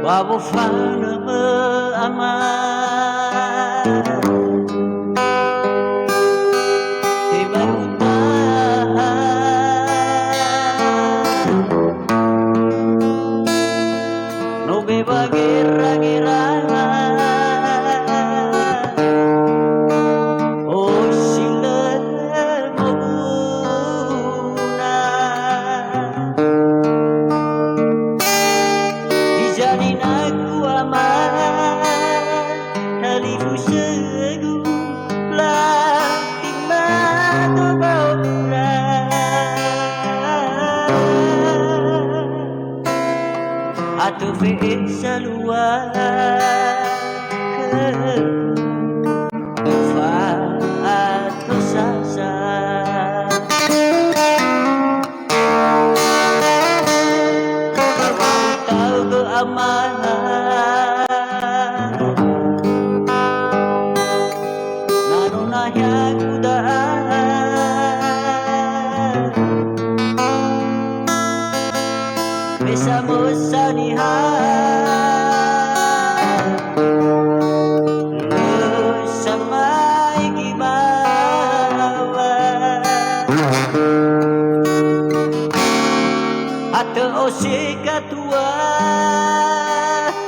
وغفران أمان no beba guerra oh sila mabuna dijalin aku aman halifu segu Atu fi'in salwa Fa'atu sasa Tahu ke amanah Nanunah yang kudaan Bersama sanihan Bersama ikibawan Atau osika tua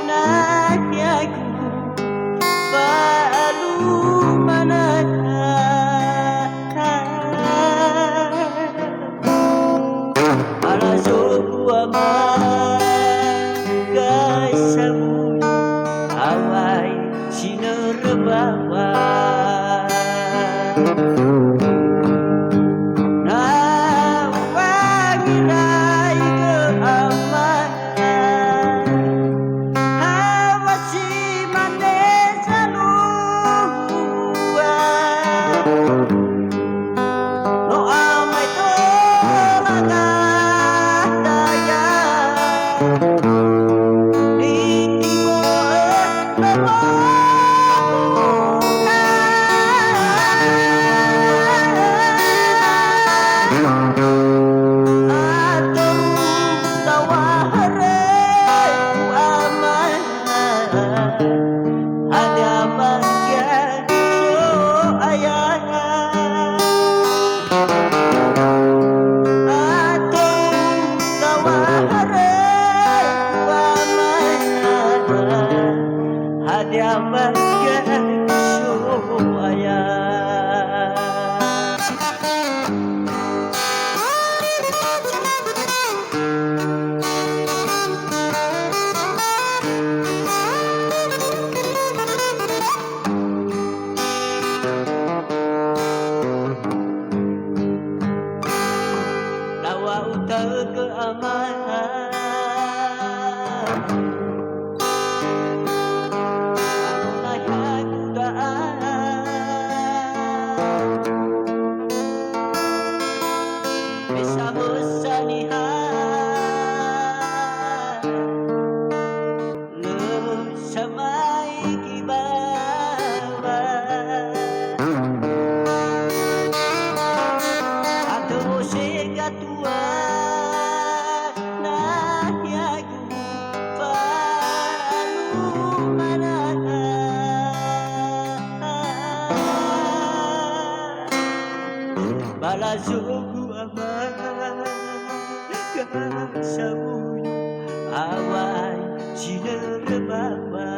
Nanyaku Balu manakah Alazoku aman Kasamu awai sinar bawa Nawangirai keamanan Hawasi manesa luar No amai tolakah daya Ada bagian soaya Lawa utara keamanan Bersama sanihan Bersama ikibawan Atau sega tua Nahyaku Falu manakah Balazoku aman Kasamu awai sinar bawa